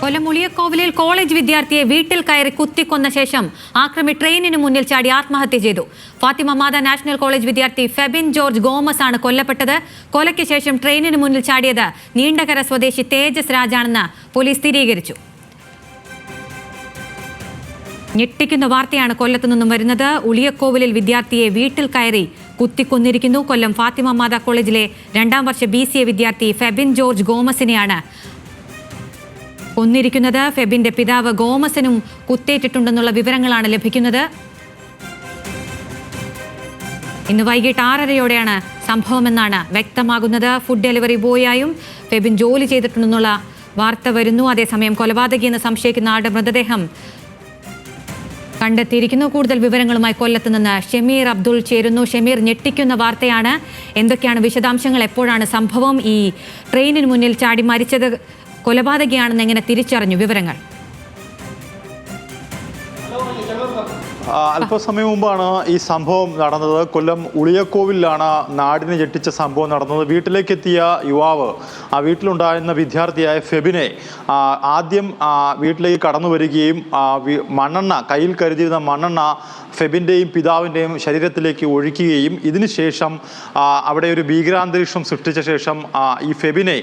കൊല്ലം ഉളിയക്കോവിലിൽ college വിദ്യാർത്ഥിയെ വീട്ടിൽ കയറി കുത്തിക്കൊന്ന ശേഷം ആക്രമി ട്രെയിനിന് മുന്നിൽ ചാടി ആത്മഹത്യ ചെയ്തു. ഫാത്തിമ മാതാ നാഷണൽ കോളേജ് വിദ്യാർത്ഥി ഫെബിൻ ജോർജ് ഗോമസ് ആണ് കൊല്ലപ്പെട്ടത്. കൊലയ്ക്ക് ശേഷം ട്രെയിനിന് മുന്നിൽ ചാടിയത് നീണ്ടകര സ്വദേശി തേജസ് രാജാണെന്ന് പോലീസ് സ്ഥിരീകരിച്ചു. ഞെട്ടിക്കുന്ന വാർത്തയാണ് കൊല്ലത്തു നിന്നും വരുന്നത്. ഉളിയക്കോവിലിൽ വിദ്യാർത്ഥിയെ വീട്ടിൽ കയറി കുത്തിക്കൊന്നിരിക്കുന്നു. കൊല്ലം ഫാത്തിമ മാതാ കോളേജിലെ 2ാം വർഷ BCA വിദ്യാർത്ഥി ഫെബിൻ ജോർജ് ഗോമസിനെയാണ് കൊന്നിരിക്കുന്നത്. ഫെബിന്റെ പിതാവ് ഗോമസിനും കുത്തേറ്റിട്ടുണ്ടെന്നുള്ള വിവരങ്ങളാണ് ലഭിക്കുന്നത്. ഇന്ന് വൈകിട്ട് 6:30യോടെയാണ് സംഭവമെന്നാണ് വ്യക്തമാകുന്നത്. ഫുഡ് ഡെലിവറി ബോയായും ഫെബിൻ ജോലി ചെയ്തിട്ടുണ്ടെന്നുള്ള വാർത്ത വരുന്നു. അതേസമയം കൊലപാതകിയെന്ന് സംശയിക്കുന്ന ആളുടെ മൃതദേഹം കണ്ടെത്തിയിരിക്കുന്നു. കൂടുതൽ വിവരങ്ങളുമായി കൊല്ലത്ത് നിന്ന് ഷമീർ അബ്ദുൾ ചേരുന്നു. ഷമീർ, ഞെട്ടിക്കുന്ന വാർത്തയാണ്. എന്തൊക്കെയാണ് വിശദാംശങ്ങൾ? എപ്പോഴാണ് സംഭവം? ഈ ട്രെയിനിന് മുന്നിൽ ചാടി മരിച്ചത് കൊലപാതകിയാണെന്ന് എങ്ങനെ തിരിച്ചറിഞ്ഞു? വിവരങ്ങൾ. അല്പസമയം മുമ്പാണ് ഈ സംഭവം നടന്നത്. കൊല്ലം ഉളിയക്കോവിലാണ് നാടിനെ ഞെട്ടിച്ച സംഭവം നടന്നത്. വീട്ടിലേക്ക് എത്തിയ യുവാവ് വീട്ടിലുണ്ടായിരുന്ന വിദ്യാർത്ഥിയായ ഫെബിനെ ആദ്യം വീട്ടിലേക്ക് കടന്നു വരികയും മണ്ണെണ്ണ കയ്യിൽ കരുതിയിരുന്ന മണ്ണെണ്ണ ഫെബിൻ്റെയും പിതാവിൻ്റെയും ശരീരത്തിലേക്ക് ഒഴിക്കുകയും ഇതിനുശേഷം അവിടെ ഒരു ഭീകരാന്തരീക്ഷം സൃഷ്ടിച്ച ശേഷം ഈ ഫെബിനെ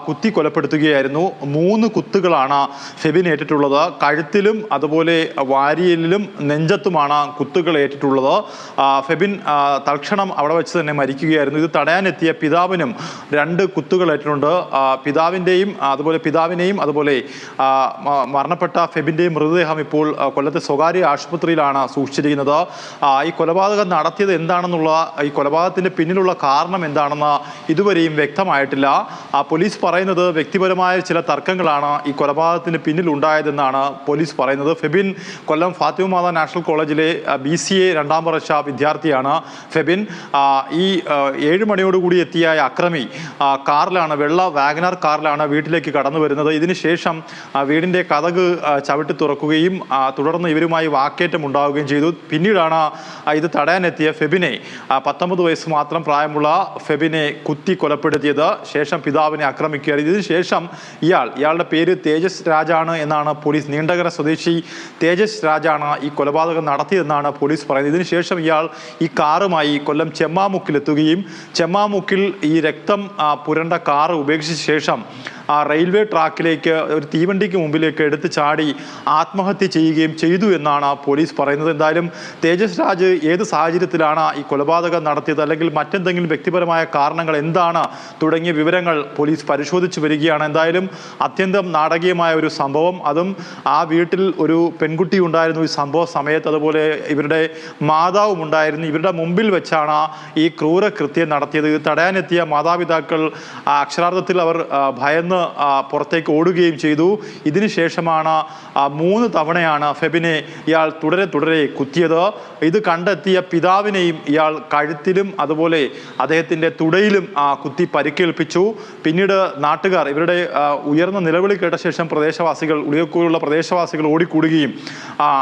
കുത്തി കൊലപ്പെടുത്തുകയായിരുന്നു. 3 കുത്തുകളാണ് ഫെബിൻ ഏറ്റിട്ടുള്ളത്. കഴുത്തിലും അതുപോലെ വാരിയലിലും നെഞ്ചത്തുമാണ് കുത്തുകൾ ഏറ്റിട്ടുള്ളത്. ഫെബിൻ തൽക്ഷണം അവിടെ വെച്ച് തന്നെ മരിക്കുകയായിരുന്നു. ഇത് തടയാനെത്തിയ പിതാവിനും 2 കുത്തുകൾ ഏറ്റിട്ടുണ്ട്. പിതാവിനെയും അതുപോലെ മരണപ്പെട്ട ഫെബിൻ്റെയും മൃതദേഹം ഇപ്പോൾ കൊല്ലത്തെ സ്വകാര്യ ആശുപത്രിയിലാണ് സൂക്ഷിച്ചിരിക്കുന്നത്. ഈ കൊലപാതകം നടത്തിയത് എന്താണെന്നുള്ള, ഈ കൊലപാതകത്തിന്റെ പിന്നിലുള്ള കാരണം എന്താണെന്ന് ഇതുവരെയും വ്യക്തമായിട്ടില്ല. പോലീസ് പറയുന്നത് വ്യക്തിപരമായ ചില തർക്കങ്ങളാണ് ഈ കൊലപാതകത്തിന് പിന്നിൽ ഉണ്ടായതെന്നാണ് പോലീസ് പറയുന്നത്. ഫെബിൻ കൊല്ലം ഫാത്തിമ മാതാ നാഷണൽ കോളേജിലെ BCA 2ാം വർഷ വിദ്യാർത്ഥിയാണ്. ഫെബിൻ ഈ 7 മണിയോടുകൂടി എത്തിയ അക്രമി കാറിലാണ്, വെള്ള വാഗനർ കാറിലാണ് വീട്ടിലേക്ക് കടന്നു വരുന്നത്. ഇതിനുശേഷം വീടിന്റെ കതക് ചവിട്ടി തുറക്കുകയും തുടർന്ന് ഇവരുമായി വാക്കേറ്റം ഉണ്ടാവുകയും ചെയ്തു. പിന്നീടാണ് ഇത് തടയാനെത്തിയ ഫെബിനെ, 19 വയസ്സ് മാത്രം പ്രായമുള്ള ഫെബിനെ കുത്തി കൊലപ്പെടുത്തിയത്. ശേഷം പിതാവിനെ ആക്രമിക്കുകയായിരുന്നു. ഇതിനുശേഷം ഇയാളുടെ പേര് തേജസ് രാജാണ് എന്നാണ് പോലീസ്, നീണ്ടകര സ്വദേശി തേജസ് രാജാണ് ഈ കൊലപാതകം നടത്തിയതെന്നാണ് പോലീസ് പറയുന്നത്. ഇതിനുശേഷം ഇയാൾ ഈ കാറുമായി കൊല്ലം ചെമ്മാമുക്കിലെത്തുകയും ചെമ്മാമുക്കിൽ ഈ രക്തം പുരണ്ട കാറ് ഉപേക്ഷിച്ച ശേഷം റെയിൽവേ ട്രാക്കിലേക്ക് ഒരു തീവണ്ടിക്ക് മുമ്പിലേക്ക് എടുത്തു ചാടി ആത്മഹത്യ ചെയ്യുകയും ചെയ്തു എന്നാണ് പോലീസ് പറയുന്നത്. എന്തായാലും തേജസ് രാജ് ഏത് സാഹചര്യത്തിലാണ് ഈ കൊലപാതകം നടത്തിയത്, അല്ലെങ്കിൽ മറ്റെന്തെങ്കിലും വ്യക്തിപരമായ കാരണങ്ങൾ എന്താണ് തുടങ്ങിയ വിവരങ്ങൾ പോലീസ് പരിശോധിച്ചു വരികയാണ്. എന്തായാലും അത്യന്തം നാടകീയമായ ഒരു സംഭവം. അതും ആ വീട്ടിൽ ഒരു പെൺകുട്ടി ഉണ്ടായിരുന്നു ഈ സംഭവ സമയത്ത്, അതുപോലെ ഇവരുടെ മാതാവും ഉണ്ടായിരുന്നു. ഇവരുടെ മുമ്പിൽ വെച്ചാണ് ഈ ക്രൂരകൃത്യം നടത്തിയത്. ഇത് തടയാനെത്തിയ മാതാപിതാക്കൾ അക്ഷരാർത്ഥത്തിൽ അവർ ഭയന്ന് പുറത്തേക്ക് ഓടുകയും ചെയ്തു. ഇതിനുശേഷമാണ് 3 തവണയാണ് ഫെബിനെ ഇയാൾ തുടരെ കുത്തിയത്. ഇത് കണ്ടെത്തിയ പിതാവിനെയും ഇയാൾ കഴുത്തിലും അതുപോലെ അദ്ദേഹത്തിൻ്റെ തുടയിലും കുത്തി പരിക്കേൽപ്പിച്ചു. പിന്നീട് നാട്ടുകാർ ഇവരുടെ ഉയർന്ന നിലവിളി കേട്ട ശേഷം ഉളിയക്കോവിലുള്ള പ്രദേശവാസികൾ ഓടിക്കൂടുകയും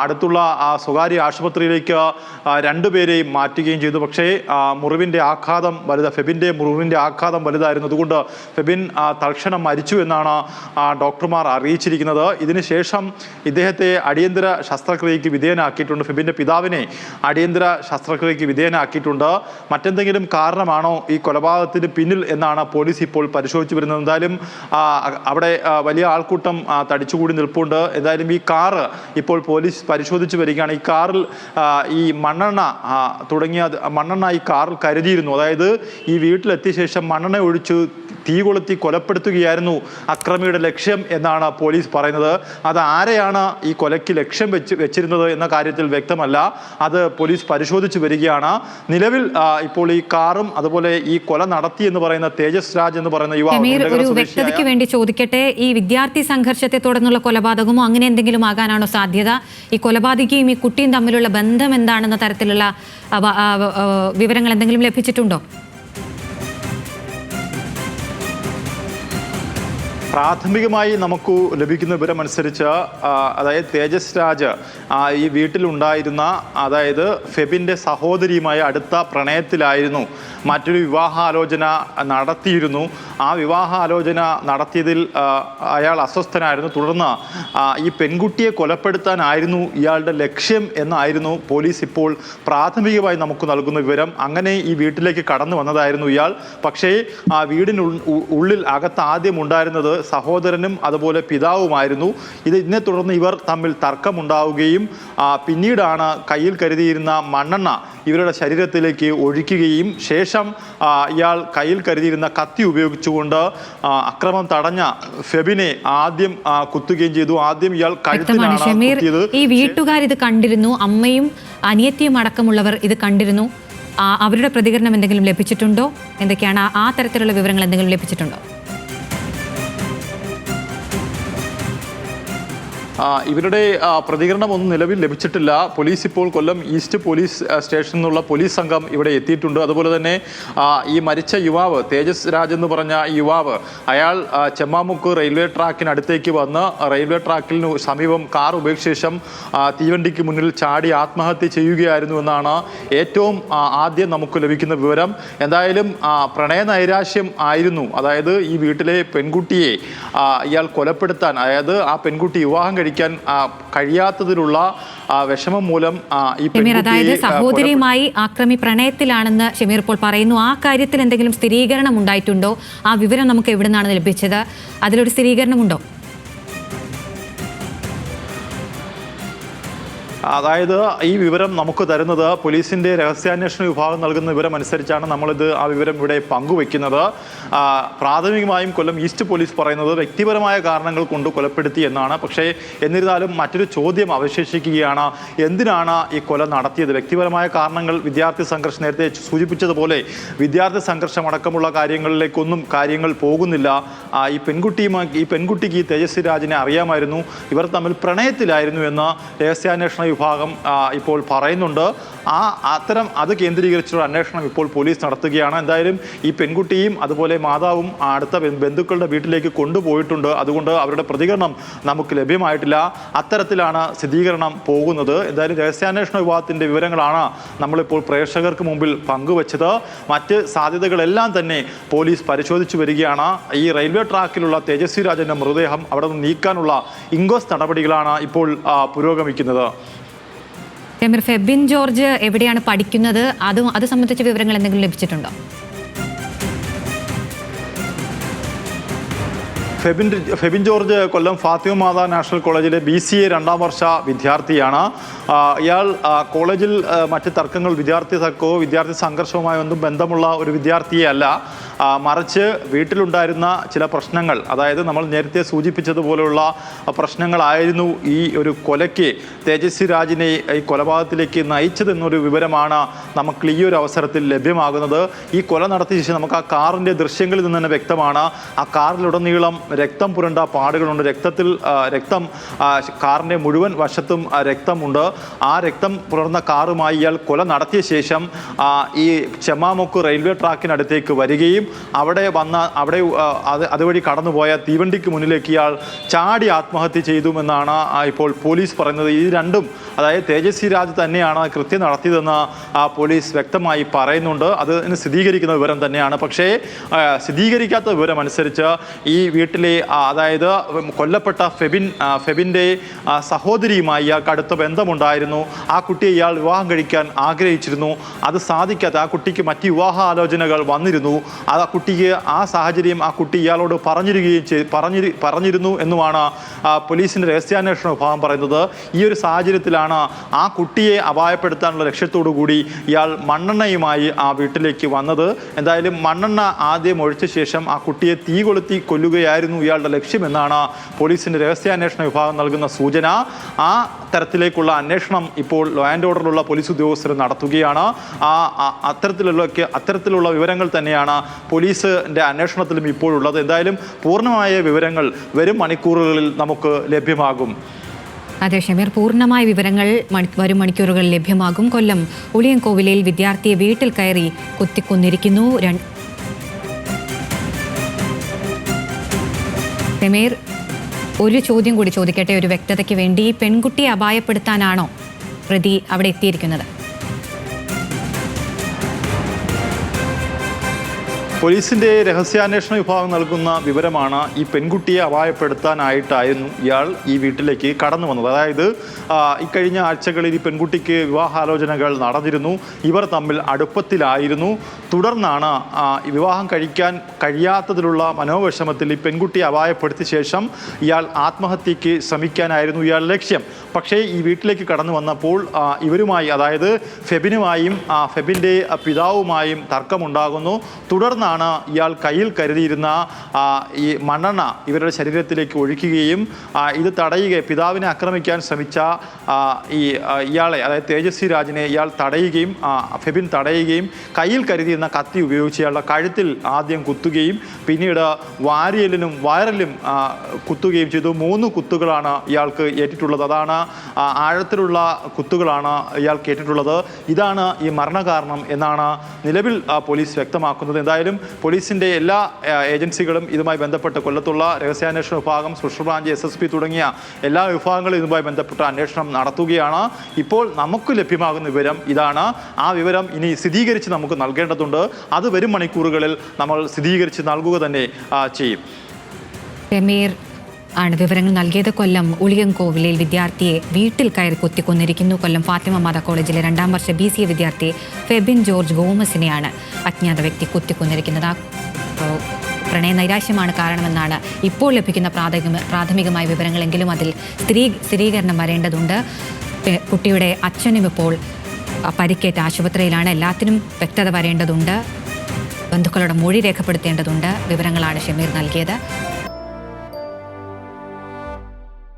അടുത്തുള്ള സ്വകാര്യ ആശുപത്രിയിലേക്ക് 2 പേരെയും മാറ്റുകയും ചെയ്തു. പക്ഷേ ഫെബിൻ്റെ മുറിവിൻ്റെ ആഘാതം വലുതായിരുന്നു. അതുകൊണ്ട് ഫെബിൻ തൽക്ഷണം മരിച്ചു എന്നാണ് ഡോക്ടർമാർ അറിയിച്ചിരിക്കുന്നത്. ഇതിനുശേഷം ഇദ്ദേഹത്തെ അടിയന്തര ശസ്ത്രക്രിയയ്ക്ക് വിധേയനാക്കിയിട്ടുണ്ട്. ഫെബിൻ്റെ പിതാവിനെ അടിയന്തര ശസ്ത്രക്രിയയ്ക്ക് വിധേയനാക്കിയിട്ടുണ്ട്. മറ്റെന്തെങ്കിലും കാരണമാണോ ഈ കൊലപാതകത്തിന് പിന്നിൽ എന്നാണ് പോലീസ് ഇപ്പോൾ പരിശോധിച്ചു വരുന്നത്. എന്തായാലും അവിടെ വലിയ ആൾക്കൂട്ടം തടിച്ചുകൂടി നിൽപ്പുണ്ട്. എന്തായാലും ഈ കാറ് ഇപ്പോൾ പോലീസ് പരിശോധിച്ചു വരികയാണ്. ഈ കാറിൽ ഈ മണ്ണെണ്ണ ഈ കാറിൽ കരുതിയിരുന്നു. അതായത് ഈ വീട്ടിലെത്തിയ ശേഷം മണ്ണെണ്ണ ഒഴിച്ചു തീ കൊളുത്തി കൊലപ്പെടുത്തുകയായിരുന്നു അക്രമിയുടെ ലക്ഷ്യം എന്നാണ് പോലീസ് പറയുന്നത്. അത് ആരെയാണ് ഈ കൊലയ്ക്ക് ലക്ഷ്യം വെച്ചിരുന്നത് എന്ന കാര്യത്തിൽ വ്യക്തമല്ല. അത് പോലീസ് പരിശോധിച്ചു വരികയാണ്. നിലവിൽ ഇപ്പോൾ ഈ കാറും അതുപോലെ ഈ കൊല നടത്തി എന്ന് പറയുന്ന തേജസ് രാജ് എന്ന് പറയുന്ന യുവാവ്, ഒരു വ്യക്തതയ്ക്ക് വേണ്ടി ചോദിക്കട്ടെ, ഈ വിദ്യാർത്ഥി സംഘർഷത്തെ തുടർന്നുള്ള കൊലപാതകമോ അങ്ങനെ എന്തെങ്കിലും ആകാനാണോ സാധ്യത? ഈ കൊലപാതകിയും ഈ കുട്ടിയും തമ്മിലുള്ള ബന്ധം എന്താണെന്ന തരത്തിലുള്ള വിവരങ്ങൾ എന്തെങ്കിലും ലഭിച്ചിട്ടുണ്ടോ? പ്രാഥമികമായി നമുക്ക് ലഭിക്കുന്ന വിവരമനുസരിച്ച് അതായത് തേജസ് രാജ് ഈ വീട്ടിലുണ്ടായിരുന്ന അതായത് ഫെബിൻ്റെ സഹോദരിയുമായ അടുത്ത പ്രണയത്തിലായിരുന്നു. മറ്റൊരു വിവാഹാലോചന നടത്തിയിരുന്നു. ആ വിവാഹാലോചന നടത്തിയതിൽ അയാൾ അസ്വസ്ഥനായിരുന്നു. തുടർന്ന് ഈ പെൺകുട്ടിയെ കൊലപ്പെടുത്താനായിരുന്നു ഇയാളുടെ ലക്ഷ്യം എന്നായിരുന്നു പോലീസ് ഇപ്പോൾ പ്രാഥമികമായി നമുക്ക് നൽകുന്ന വിവരം. അങ്ങനെ ഈ വീട്ടിലേക്ക് കടന്നു വന്നതായിരുന്നു ഇയാൾ. പക്ഷേ വീടിനുള്ളിൽ അകത്ത് ആദ്യം ഉണ്ടായിരുന്നത് സഹോദരനും അതുപോലെ പിതാവുമായിരുന്നു. ഇതിനെ തുടർന്ന് ഇവർ തമ്മിൽ തർക്കമുണ്ടാവുകയും പിന്നീടാണ് കയ്യിൽ കരുതിയിരുന്ന മണ്ണെണ്ണ ഇവരുടെ ശരീരത്തിലേക്ക് ഒഴിക്കുകയും ശേഷം ഇയാൾ കയ്യിൽ കരുതിയിരുന്ന കത്തി ഉപയോഗിച്ചുകൊണ്ട് അക്രമം തടഞ്ഞ ഫെബിനെ ആദ്യം കുത്തുകയും ചെയ്തു. ആദ്യം ഇയാൾ കഴുത്തിലാണ് കുത്തിയത്. ഈ വീട്ടുകാർ ഇത് കണ്ടിരുന്നു, അമ്മയും അനിയത്തിയും അടക്കമുള്ളവർ ഇത് കണ്ടിരുന്നു. അവരുടെ പ്രതികരണം എന്തെങ്കിലും ലഭിച്ചിട്ടുണ്ടോ? എന്തൊക്കെയാണ് ആ തരത്തിലുള്ള വിവരങ്ങൾ എന്തെങ്കിലും ലഭിച്ചിട്ടുണ്ടോ? ഇവരുടെ പ്രതികരണമൊന്നും നിലവിൽ ലഭിച്ചിട്ടില്ല. പോലീസ് ഇപ്പോൾ കൊല്ലം ഈസ്റ്റ് പോലീസ് സ്റ്റേഷനിൽ നിന്നുള്ള പോലീസ് സംഘം ഇവിടെ എത്തിയിട്ടുണ്ട്. അതുപോലെ തന്നെ ഈ മരിച്ച യുവാവ് തേജസ് രാജ് എന്ന് പറഞ്ഞ യുവാവ് അയാൾ ചെമ്മാമുക്ക് റെയിൽവേ ട്രാക്കിനടുത്തേക്ക് വന്ന് റെയിൽവേ ട്രാക്കിന് സമീപം കാർ ഉപേക്ഷിച്ച ശേഷം തീവണ്ടിക്ക് മുന്നിൽ ചാടി ആത്മഹത്യ ചെയ്യുകയായിരുന്നു എന്നാണ് ഏറ്റവും ആദ്യം നമുക്ക് ലഭിക്കുന്ന വിവരം. എന്തായാലും പ്രണയ നൈരാശ്യം ആയിരുന്നു. അതായത് ഈ വീട്ടിലെ പെൺകുട്ടിയെ ഇയാൾ കൊലപ്പെടുത്താൻ, അതായത് ആ പെൺകുട്ടി വിവാഹം കഴിക്കാൻ കഴിയാത്തതിലുള്ള വിഷമം മൂലം ഈ അതായത് സഹോദരിയുമായി ആക്രമി പ്രണയത്തിലാണെന്ന് ഷമീർ ഇപ്പോൾ പറയുന്നു. ആ കാര്യത്തിൽ എന്തെങ്കിലും സ്ഥിരീകരണം ഉണ്ടായിട്ടുണ്ടോ? ആ വിവരം നമുക്ക് എവിടെ നിന്നാണ് ലഭിച്ചത്? അതിലൊരു സ്ഥിരീകരണമുണ്ടോ? അതായത് ഈ വിവരം നമുക്ക് തരുന്നത് പോലീസിൻ്റെ രഹസ്യാന്വേഷണ വിഭാഗം നൽകുന്ന വിവരം അനുസരിച്ചാണ് നമ്മളിത് ആ വിവരം ഇവിടെ പങ്കുവെക്കുന്നത്. പ്രാഥമികമായും കൊല്ലം ഈസ്റ്റ് പോലീസ് പറയുന്നത് വ്യക്തിപരമായ കാരണങ്ങൾ കൊണ്ട് കൊലപ്പെടുത്തി എന്നാണ്. പക്ഷേ എന്നിരുന്നാലും മറ്റൊരു ചോദ്യം അവശേഷിക്കുകയാണ്, എന്തിനാണ് ഈ കൊല നടത്തിയത്? വ്യക്തിപരമായ കാരണങ്ങൾ, വിദ്യാർത്ഥി സംഘർഷം, നേരത്തെ സൂചിപ്പിച്ചതുപോലെ വിദ്യാർത്ഥി സംഘർഷം അടക്കമുള്ള കാര്യങ്ങളിലേക്കൊന്നും കാര്യങ്ങൾ പോകുന്നില്ല. ഈ പെൺകുട്ടിക്ക് ഈ തേജസ്വി രാജിനെ അറിയാമായിരുന്നു. ഇവർ തമ്മിൽ പ്രണയത്തിലായിരുന്നു എന്ന് രഹസ്യാന്വേഷണ വിഭാഗം ഇപ്പോൾ പറയുന്നുണ്ട്. അത് കേന്ദ്രീകരിച്ചുള്ള അന്വേഷണം ഇപ്പോൾ പോലീസ് നടത്തുകയാണ്. എന്തായാലും ഈ പെൺകുട്ടിയും അതുപോലെ മാതാവും അടുത്ത ബന്ധുക്കളുടെ വീട്ടിലേക്ക് കൊണ്ടുപോയിട്ടുണ്ട്. അതുകൊണ്ട് അവരുടെ പ്രതികരണം നമുക്ക് ലഭ്യമായിട്ടില്ല. അത്തരത്തിലാണ് സ്ഥിരീകരണം പോകുന്നത്. എന്തായാലും രഹസ്യാന്വേഷണ വിഭാഗത്തിൻ്റെ വിവരങ്ങളാണ് നമ്മളിപ്പോൾ പ്രേക്ഷകർക്ക് മുമ്പിൽ പങ്കുവച്ചത്. മറ്റ് സാധ്യതകളെല്ലാം തന്നെ പോലീസ് പരിശോധിച്ചു വരികയാണ്. ഈ റെയിൽവേ ട്രാക്കിലുള്ള തേജസ്വി രാജൻ്റെ മൃതദേഹം അവിടെ നിന്ന് നീക്കാനുള്ള ഇൻക്വസ്റ്റ് നടപടികളാണ് ഇപ്പോൾ പുരോഗമിക്കുന്നത്. ഫെബിൻ ജോർജ് എവിടെയാണ് പഠിക്കുന്നത്? അത് സംബന്ധിച്ച വിവരങ്ങൾ എന്തെങ്കിലും ലഭിച്ചിട്ടുണ്ടോ? ഫെബിൻ ജോർജ് കൊല്ലം ഫാത്തിമ മാതാ നാഷണൽ കോളേജിലെ BCA 2ാം വർഷ വിദ്യാർത്ഥിയാണ്. ഇയാൾ കോളേജിൽ മറ്റ് തർക്കങ്ങൾ, വിദ്യാർത്ഥി തർക്കമോ വിദ്യാർത്ഥി സംഘർഷവുമായി ഒന്നും ബന്ധമുള്ള ഒരു വിദ്യാർത്ഥിയെ അല്ല. മറിച്ച് വീട്ടിലുണ്ടായിരുന്ന ചില പ്രശ്നങ്ങൾ, അതായത് നമ്മൾ നേരത്തെ സൂചിപ്പിച്ചതുപോലെയുള്ള പ്രശ്നങ്ങളായിരുന്നു ഈ ഒരു കൊലയ്ക്ക് തേജസ്വി രാജിനെ ഈ കൊലപാതകത്തിലേക്ക് നയിച്ചതെന്നൊരു വിവരമാണ് നമുക്ക് ഈ ഒരു അവസരത്തിൽ ലഭ്യമാകുന്നത്. ഈ കൊല നടത്തിയ ശേഷം നമുക്ക് ആ കാറിൻ്റെ ദൃശ്യങ്ങളിൽ നിന്ന് തന്നെ വ്യക്തമാണ്. ആ കാറിലുടനീളം രക്തം പുരണ്ട പാടുകളുണ്ട്. രക്തം കാറിൻ്റെ മുഴുവൻ വശത്തും രക്തമുണ്ട്. ആ രക്തം പുലർന്ന കാറുമായി ഇയാൾ കൊല നടത്തിയ ശേഷം ഈ ചെമ്മാമുക്ക് റെയിൽവേ ട്രാക്കിനടുത്തേക്ക് വരികയും അതുവഴി കടന്നുപോയ തീവണ്ടിക്ക് മുന്നിലേക്ക് ഇയാൾ ചാടി ആത്മഹത്യ ചെയ്തുവെന്നാണ് ഇപ്പോൾ പോലീസ് പറയുന്നത്. ഈ രണ്ടും, അതായത് തേജസ്വി രാജ് തന്നെയാണ് കൃത്യം നടത്തിയതെന്ന് പോലീസ് വ്യക്തമായി പറയുന്നുണ്ട്. അതിന് സ്ഥിരീകരിക്കുന്ന വിവരം തന്നെയാണ്. പക്ഷേ സ്ഥിരീകരിക്കാത്ത വിവരം അനുസരിച്ച് ഈ വീട്ടിലെ, അതായത് കൊല്ലപ്പെട്ട ഫെബിൻ്റെ സഹോദരിയുമായി ഇയാൾക്ക് അടുത്ത ബന്ധമുണ്ടായിരുന്നു. ആ കുട്ടിയെ ഇയാൾ വിവാഹം കഴിക്കാൻ ആഗ്രഹിച്ചിരുന്നു. അത് സാധിക്കാത്ത ആ കുട്ടിക്ക് മറ്റ് വിവാഹ ആലോചനകൾ വന്നിരുന്നു. ആ കുട്ടിക്ക് ആ സാഹചര്യം ആ കുട്ടി ഇയാളോട് പറഞ്ഞിരുന്നു എന്നുമാണ് പോലീസിൻ്റെ രഹസ്യാന്വേഷണ വിഭാഗം പറയുന്നത്. ഈ ഒരു സാഹചര്യത്തിലാണ് ആ കുട്ടിയെ അപായപ്പെടുത്താനുള്ള ലക്ഷ്യത്തോടു കൂടി ഇയാൾ മണ്ണെണ്ണയുമായി ആ വീട്ടിലേക്ക് വന്നത്. എന്തായാലും മണ്ണെണ്ണ ആദ്യം ഒഴിച്ച ശേഷം ആ കുട്ടിയെ തീ കൊളുത്തി കൊല്ലുകയായിരുന്നു ഇയാളുടെ ലക്ഷ്യമെന്നാണ് പോലീസിൻ്റെ രഹസ്യാന്വേഷണ വിഭാഗം നൽകുന്ന സൂചന. ആ തരത്തിലേക്കുള്ള അന്വേഷണം ഇപ്പോൾ ലോ ആൻഡ് ഓർഡറിലുള്ള പോലീസ് ഉദ്യോഗസ്ഥർ നടത്തുകയാണ്. അത്തരത്തിലുള്ള വിവരങ്ങൾ തന്നെയാണ് പോലീസിൻ്റെ അന്വേഷണത്തിലും ഇപ്പോഴുള്ളത്. എന്തായാലും പൂർണ്ണമായ വിവരങ്ങൾ വരും മണിക്കൂറുകളിൽ നമുക്ക് ലഭ്യമാകും. അതെ ഷമീർ, പൂർണ്ണമായ വിവരങ്ങൾ വരും മണിക്കൂറുകളിൽ ലഭ്യമാകും. കൊല്ലം ഉളിയൻകോവിലിൽ വിദ്യാർത്ഥിയെ വീട്ടിൽ കയറി കുത്തിക്കൊന്നിരിക്കുന്നു. ഷമീർ, ഒരു ചോദ്യം കൂടി ചോദിക്കട്ടെ, ഒരു വ്യക്തതയ്ക്ക് വേണ്ടി. ഈ പെൺകുട്ടിയെ അപായപ്പെടുത്താനാണോ പ്രതി അവിടെ എത്തിയിരിക്കുന്നത്? പോലീസിന്റെ രഹസ്യാന്വേഷണ വിഭാഗം നൽകുന്ന വിവരമാണ് ഈ പെൺകുട്ടിയെ അപായപ്പെടുത്താനായിട്ടായിരുന്നു ഇയാൾ ഈ വീട്ടിലേക്ക് കടന്നു വന്നത്. അതായത് ഇക്കഴിഞ്ഞ ആഴ്ചകളിൽ ഈ പെൺകുട്ടിക്ക് വിവാഹാലോചനകൾ നടന്നിരുന്നു. ഇവർ തമ്മിൽ അടുപ്പത്തിലായിരുന്നു. തുടർന്നാണ് വിവാഹം കഴിക്കാൻ കഴിയാത്തതിലുള്ള മനോവിഷമത്തിൽ ഈ പെൺകുട്ടിയെ അപായപ്പെടുത്തിയ ശേഷം ഇയാൾ ആത്മഹത്യക്ക് ശ്രമിക്കാനായിരുന്നു ഇയാൾ ലക്ഷ്യം. പക്ഷേ ഈ വീട്ടിലേക്ക് കടന്നു വന്നപ്പോൾ ഇവരുമായി, അതായത് ഫെബിനുമായും ഫെബിൻ്റെ പിതാവുമായും തർക്കമുണ്ടാകുന്നു. തുടർന്നാണ് ഇയാൾ കയ്യിൽ കരുതിയിരുന്ന ഈ മണ്ണെണ്ണ ഇവരുടെ ശരീരത്തിലേക്ക് ഒഴിക്കുകയും ഇത് തടയുകയും, പിതാവിനെ ആക്രമിക്കാൻ ശ്രമിച്ച ഇയാളെ, അതായത് തേജസ്വി രാജിനെ ഇയാൾ തടയുകയും ഫെബിൻ തടയുകയും കയ്യിൽ കരുതിയിരുന്ന കത്തി ഉപയോഗിച്ച് ഇയാളുടെ കഴുത്തിൽ ആദ്യം കുത്തുകയും പിന്നീട് വാരിയലിനും വയറിലും കുത്തുകയും ചെയ്തു. 3 കുത്തുകളാണ് ഇയാൾക്ക് ഏറ്റിട്ടുള്ളത്. അതാണ് ആഴത്തിലുള്ള കുത്തുകളാണ് ഇയാൾക്ക് ഏറ്റിട്ടുള്ളത്. ഇതാണ് ഈ മരണകാരണം എന്നാണ് നിലവിൽ പോലീസ് വ്യക്തമാക്കുന്നത്. എന്തായാലും പോലീസിന്റെ എല്ലാ ഏജൻസികളും ഇതുമായി ബന്ധപ്പെട്ട്, കൊല്ലത്തുള്ള രഹസ്യാന്വേഷണ വിഭാഗം, സ്പെഷ്യൽ ബ്രാഞ്ച്, SSP തുടങ്ങിയ എല്ലാ വിഭാഗങ്ങളും ഇതുമായി ബന്ധപ്പെട്ട അന്വേഷണം നടത്തുകയാണ്. ഇപ്പോൾ നമുക്ക് ലഭ്യമാകുന്ന വിവരം ഇതാണ്. ആ വിവരം ഇനി സ്ഥിരീകരിച്ച് നമുക്ക് നൽകേണ്ടതുണ്ട്. അത് വരും മണിക്കൂറുകളിൽ നമ്മൾ സ്ഥിരീകരിച്ച് നൽകുക തന്നെ ചെയ്യും. ഷമീർ ആണ് വിവരങ്ങൾ നൽകിയത്. കൊല്ലം ഉളിയൻകോവിലിൽ വിദ്യാർത്ഥിയെ വീട്ടിൽ കയറി കുത്തിക്കൊന്നിരിക്കുന്നു. കൊല്ലം ഫാത്തിമ മാത കോളേജിലെ 2ാം വർഷ BCA വിദ്യാർത്ഥി ഫെബിൻ ജോർജ് ഗോമസിനെയാണ് അജ്ഞാത വ്യക്തി കുത്തിക്കൊന്നിരിക്കുന്നത്. പ്രണയ നൈരാശ്യമാണ് കാരണമെന്നാണ് ഇപ്പോൾ ലഭിക്കുന്ന പ്രാഥമികമായ വിവരങ്ങളെങ്കിലും അതിൽ സ്ഥിരീകരണം വരേണ്ടതുണ്ട്. കുട്ടിയുടെ അച്ഛനും ഇപ്പോൾ പരിക്കേറ്റ ആശുപത്രിയിലാണ്. എല്ലാത്തിനും വ്യക്തത വരേണ്ടതുണ്ട്. ബന്ധുക്കളുടെ മൊഴി രേഖപ്പെടുത്തേണ്ടതുണ്ട്. വിവരങ്ങളാണ് ഷമീർ നൽകിയത്.